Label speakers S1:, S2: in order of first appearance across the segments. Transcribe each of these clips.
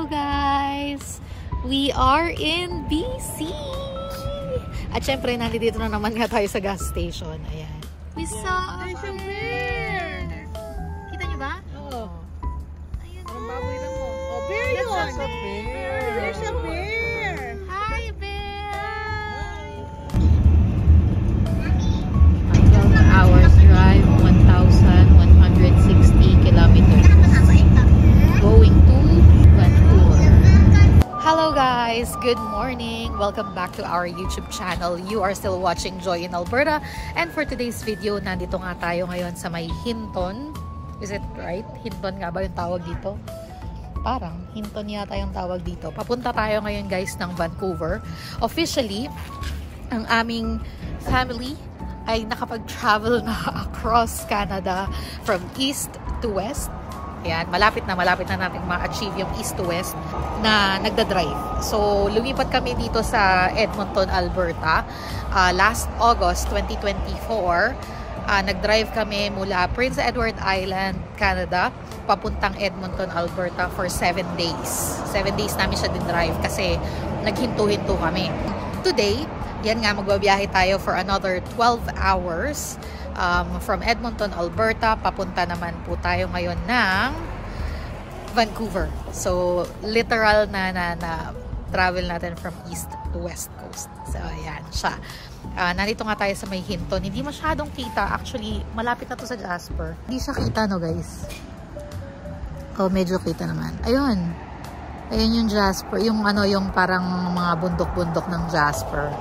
S1: Hello guys! We are in BC! At syempre, nandito na naman nga tayo sa gas station. Ayan. We saw a bear! Kita niyo ba?
S2: Oo.
S1: Ayun na.
S2: Ang baboy lang mo. Oh, bear yun!
S1: That's a bear!
S2: There's a bear!
S1: Hi, bear! 12 hours drive, 1,160 kilometers. Going to Vancouver. Hello guys! Good morning! Welcome back to our YouTube channel. You are still watching Joy in Alberta. And for today's video, nandito nga tayo ngayon sa may Hinton. Is it right? Hinton nga ba yung tawag dito? Parang Hinton yata yung tawag dito. Papunta tayo ngayon guys ng Vancouver. Officially, ang aming family ay nakapag-travel na across Canada from east to west. Ayan, malapit na natin ma-achieve yung east to west na nagda-drive. So, lumipat kami dito sa Edmonton, Alberta. Last August 2024, nag-drive kami mula Prince Edward Island, Canada, papuntang Edmonton, Alberta for 7 days. 7 days namin siya din-drive kasi naghinto-hinto kami. Today, yan nga, magbabiyahe tayo for another 12 hours. From Edmonton, Alberta, papunta naman po tayo ngayon ng Vancouver. So, literal na travel natin from east to west coast. So, ayan siya. Nandito nga tayo sa may Hinton. Hindi masyadong kita. Actually, malapit na to sa Jasper. Hindi siya kita, no guys? Oh, medyo kita naman. Ayun. Ayun yung Jasper. Yung ano, yung parang mga bundok-bundok ng Jasper.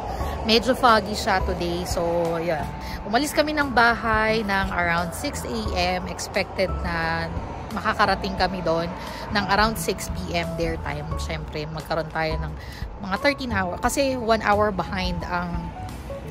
S1: Medyo foggy siya today. So, yeah. Umalis kami ng bahay ng around 6 AM. Expected na makakarating kami doon ng around 6 PM their time. Siyempre, magkaroon tayo ng mga 13 hours. Kasi 1 hour behind ang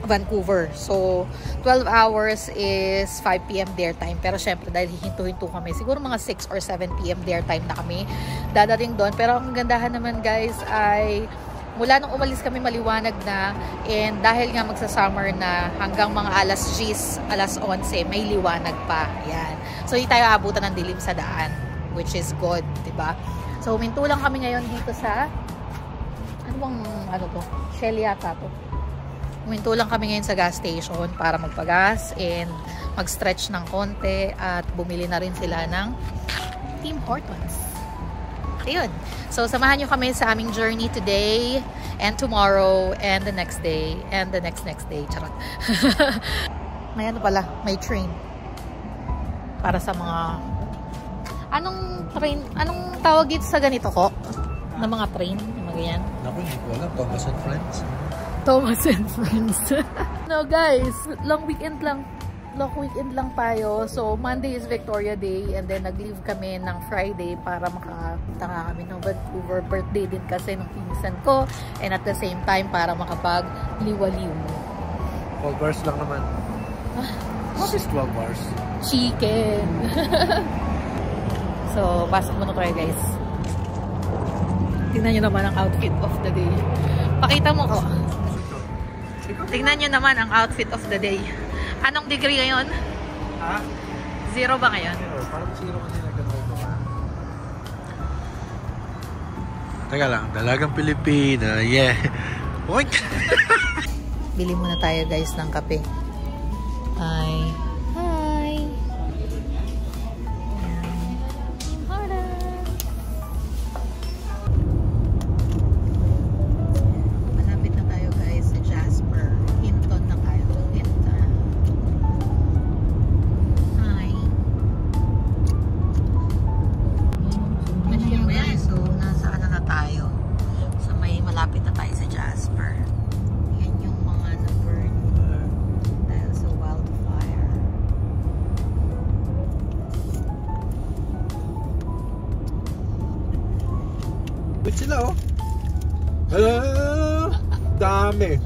S1: Vancouver. So, 12 hours is 5 PM their time. Pero syempre, dahil hihinto-hinto kami, siguro mga 6 or 7 PM their time na kami dadating doon. Pero ang gandahan naman guys ay mula nung umalis kami maliwanag na, and dahil nga magsa-summer na hanggang mga alas 10, alas 11 may liwanag pa. Yan. So hindi tayo abutan ng dilim sa daan, which is good, 'di ba? So huminto lang kami ngayon dito sa ano to? Shell yata to. Huminto lang kami ngayon sa gas station para magpagas and mag-stretch ng konti at bumili na rin sila ng Tim Hortons. Ayun. So, samahan nyo kami sa aming journey today and tomorrow and the next day and the next day. Charot. May ano pala, may train. Para sa mga... Anong train? Anong tawag dito sa ganito ko? Na mga train? Mga ganyan?
S3: Naku, hindi ko alam. Thomas and Friends.
S1: Thomas and Friends. No guys, long weekend lang tayo. So, Monday is Victoria Day and then nag-leave kami ng Friday para makapunta nga kami ng Vancouver. Birthday din kasi ng pinsan ko and at the same time para makapag-liwaliw.
S3: 12 hours lang naman. What is 12 hours?
S1: Chicken! So, pasok muna tayo guys. Tingnan nyo naman ang outfit of the day. Pakita mo ko. Tingnan nyo naman ang outfit of the day. Anong degree ngayon?
S3: Ha?
S1: 0 ba ngayon?
S3: Parang 0 kasi nagkatawag ka. Teka lang, dalagang Pilipina. Yeah. Oink!
S1: Bili muna tayo guys ng kape. Hi! Hi! Malapit na tayo guys sa Jasper. Hinton na tayo. Hinton. Hi! Ano guys? So, nasa ano na tayo? So, may malapit na tayo sa Jasper. Yan yung mga na-burn dahil sa wildfire.
S3: Wait sila oh. Dami.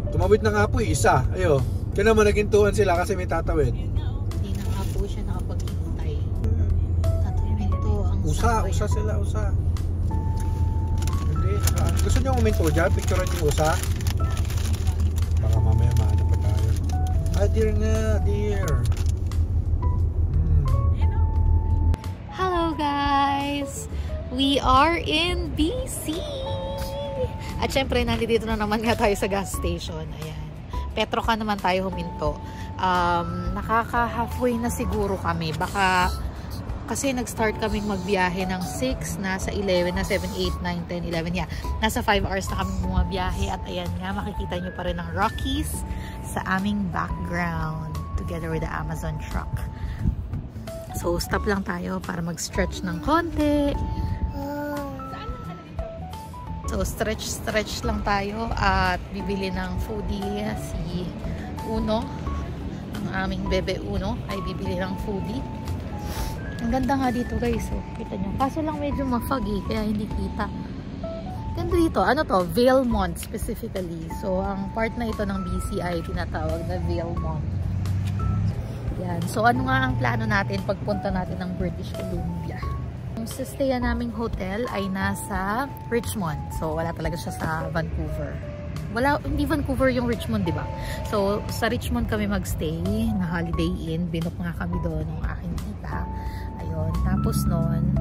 S3: Tumawid na nga po isa. Ayo. Kaya naman nagintuan sila kasi may tatawid.
S1: Hindi na nga po siya nakapaghintay. Tatawid ang
S3: Usa sila, usa. Hindi. Gusto niyo uminto dyan? Picturean yung usa? Baka mamaya mahanap pa tayo. Dear nga, dear.
S1: Hello guys! We are in BC! At syempre, nandito na naman nga tayo sa gas station. Ayan. Petroca naman tayo huminto. Nakaka-halfway na siguro kami. Baka, kasi nag-start kaming magbiyahe ng 6, nasa 11, na 7, 8, 9, 10, 11. Yeah. Nasa 5 hours na kami bumabiyahe. At ayan nga, makikita nyo pa rin ang Rockies sa aming background. Together with the Amazon truck. So, stop lang tayo para mag-stretch ng konti. So, stretch lang tayo at bibili ng foodie. Si Uno, ang aming bebe Uno, ay bibili ng foodie. Ang ganda nga dito guys. Oh. Kita nyo. Kaso lang medyo mafog kaya hindi kita. Ganda dito. Ano to? Valemont specifically. So, ang part na ito ng BC ay tinatawag na Valemont. Yan. So, ano nga ang plano natin pagpunta natin ng British Columbia? Yung stayan naming hotel ay nasa Richmond. So, wala talaga siya sa Vancouver. Hindi Vancouver yung Richmond, di ba? So, sa Richmond kami magstay na Holiday Inn. Binook nga kami doon ng aking tita. Ayun. Tapos noon,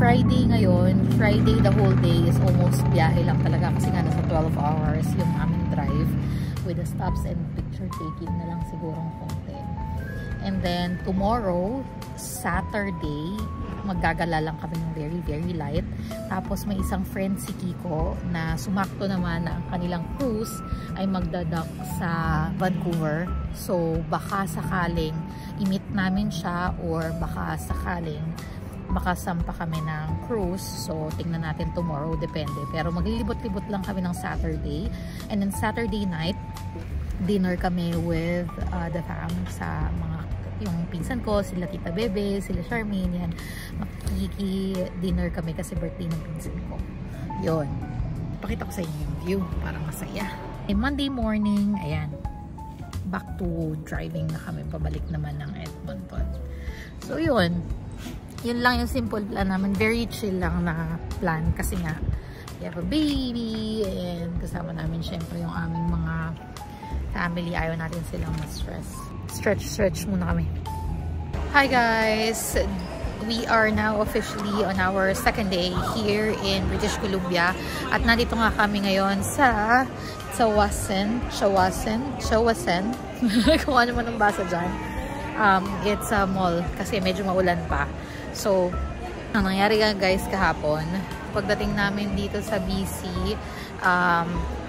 S1: Friday ngayon, Friday the whole day is almost biyahe lang talaga kasi nga nasa 12 hours yung aming drive with the stops and picture taking na lang sigurong konti. And then, tomorrow, Saturday, maggagala lang kami ng very, very light. Tapos, may isang friend si Kiko na sumakto naman na ang kanilang cruise ay magdadock sa Vancouver. So, baka sakaling i-meet namin siya or baka sakaling makasampa kami ng cruise. So, tingnan natin tomorrow. Depende. Pero, maglilibot-libot lang kami ng Saturday. And then, Saturday night, dinner kami with the fam sa mga yung pinsan ko, sila Tita Bebe, sila Charmaine, yan. Makiki-dinner kami kasi birthday ng pinsan ko. Yun. Pakita ko sa inyo yung view. Parang masaya. And Monday morning, ayan. Back to driving na kami. Pabalik naman ng Edmonton. So, yun. Yun lang yung simple plan namin. Very chill lang na plan kasi nga we have a baby and kasama namin syempre yung aming mga family. Ayaw natin silang ma-stress. Stretch muna kami. Hi guys! We are now officially on our second day here in British Columbia. At nandito nga kami ngayon sa Tsawwassen. Kung ano man ang basa dyan. It's a mall kasi medyo maulan pa. So, ang nangyari nga guys kahapon, pagdating namin dito sa BC,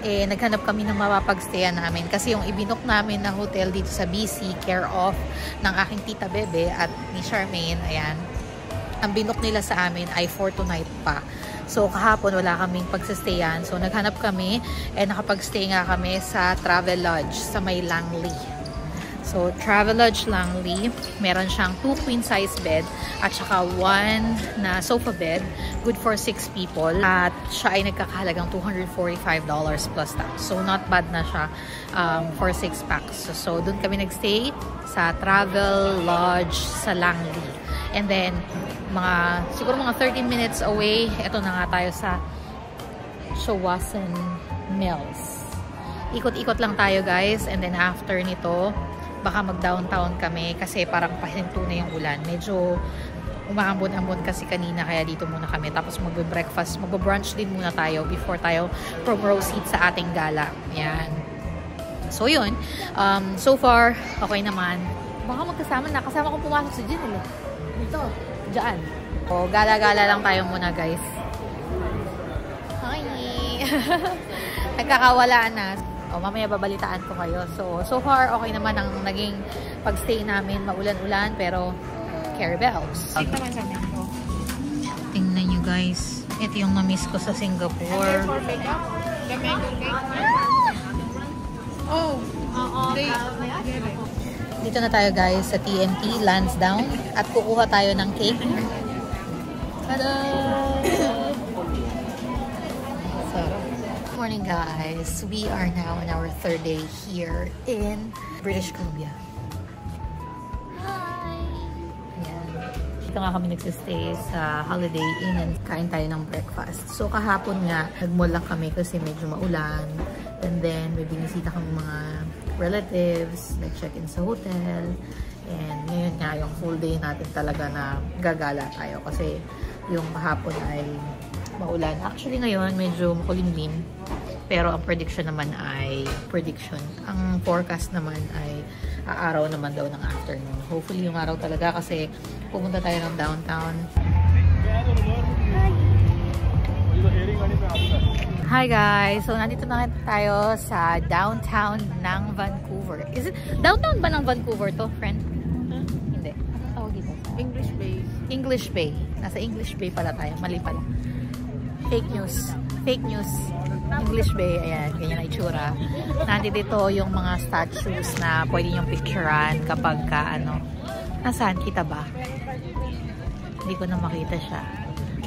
S1: naghanap kami ng mapapagstayan namin kasi yung ibinok namin na hotel dito sa BC, care of ng aking Tita Bebe at ni Charmaine, ayan, ang binok nila sa amin ay 4 to night pa. So kahapon wala kaming pagsastayan, so naghanap kami nakapagstay nga kami sa Travelodge sa may Langley. So, Travelodge Langley, meron siyang 2 queen size bed at saka 1 na sofa bed, good for 6 people. At siya ay nagkakahalagang $245 plus tax. So, not bad na siya for 6 packs. So, doon kami nagstay sa Travelodge sa Langley. And then, siguro mga 30 minutes away, ito na nga tayo sa Tsawwassen Mills. Ikot-ikot lang tayo guys, and then after nito, baka mag-downtown kami kasi parang pahinto na yung ulan. Medyo umaambon-ambon kasi kanina kaya dito muna kami. Tapos magbe-breakfast, magbe-brunch din muna tayo before tayo proceed sa ating gala. Yan. So yun. So far, okay naman. Baka magkasama na. Kasama kong pumasok si Jinel. Dito. Diyan. O, gala-gala lang tayo muna guys. Hi! Nagkakawala na. O, mamaya babalitaan ko kayo. So far, okay naman ang naging pagstay namin. Maulan-ulan, pero carry bells. Tingnan nyo guys. Ito yung na-miss ko sa Singapore. Dito na tayo guys sa TNT, Lansdowne. At kukuha tayo ng cake. Tada! Good morning guys, we are now on our 3rd day here in British Columbia. Hi! Ayan. Dito nga kami nagsistay sa Holiday Inn and kain tayo ng breakfast. So kahapon nga, nag-mall lang kami kasi medyo maulan. And then may binisita kami mga relatives, nag-check-in sa hotel. And ngayon nga yung full day natin talaga na gagala tayo kasi yung kahapon ay maulan. Actually ngayon medyo makulimlim. Pero ang prediction naman ay ang forecast naman ay araw naman daw ng afternoon. Hopefully yung araw talaga kasi pupunta tayo ng downtown. Hi guys! So nandito na tayo sa downtown ng Vancouver. Is it downtown ba ng Vancouver to, friend? Hindi. Ano tawag dito?
S2: English Bay.
S1: English Bay. Nasa English Bay pala tayo. Mali pala. Fake news. Fake news. English Bay. Ayan. Ganyan na itsura. Nandito yung mga statues na pwede niyong picturean kapag ka ano. Nasaan? Kita ba? Hindi ko na makita siya.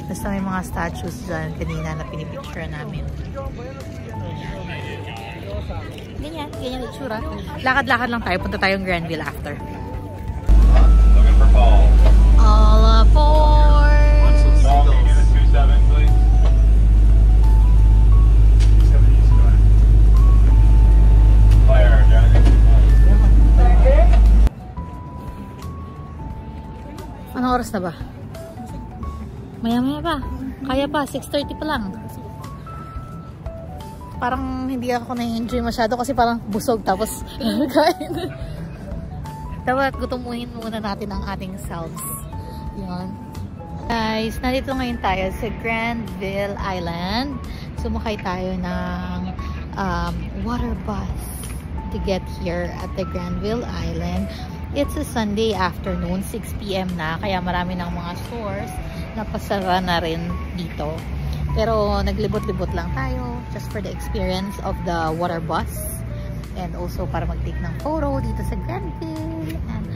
S1: Basta may mga statues dyan kanina na pinipicture namin. Ganyan. Ganyan na itsura. Lakad-lakad lang tayo. Punta tayong Granville after. All aboard! Anong oras na ba? Maya-maya pa. Kaya pa. 6:30 pa lang. Parang hindi ako na-enjoy masyado kasi parang busog tapos kain. Dapat gutumuhin muna natin ang ating selves. Yun. Guys, nandito ngayon tayo sa Granville Island. Sumakay tayo ng water bus to get here at the Granville Island. It's a Sunday afternoon, 6 PM na, kaya marami ng mga stores na pasara na rin dito. Pero naglibot-libot lang tayo just for the experience of the water bus and also para mag-take ng photo dito sa Granville. And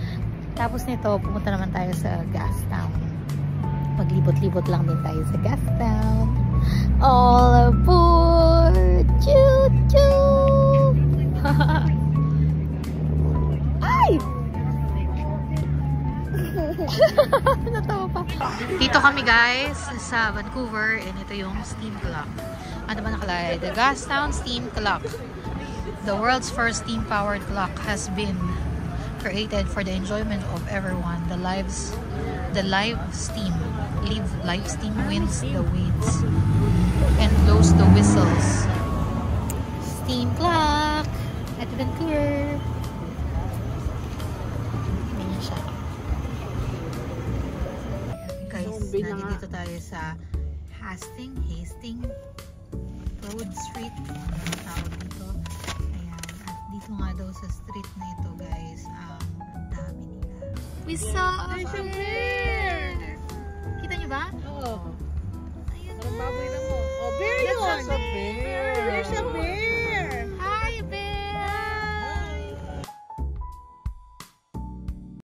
S1: tapos nito, pumunta naman tayo sa Gastown. Maglibot-libot lang din tayo sa Gastown. All aboard! Choo-choo! Ay! Natawa pa. Dito kami guys sa Vancouver and ito yung steam clock. Ano ba nakalagay? The Gastown Steam Clock. The world's first steam-powered clock has been created for the enjoyment of everyone. The live steam wins the waves and blows the whistles. Steam clock at Vancouver. Ganyan siya. Guys, nandito tayo sa Hastings Road Street. Ano tawag dito? Ayan. At dito nga daw sa street na ito, guys, ang dami nila. We saw a bear! Kita niyo ba?
S2: Oo.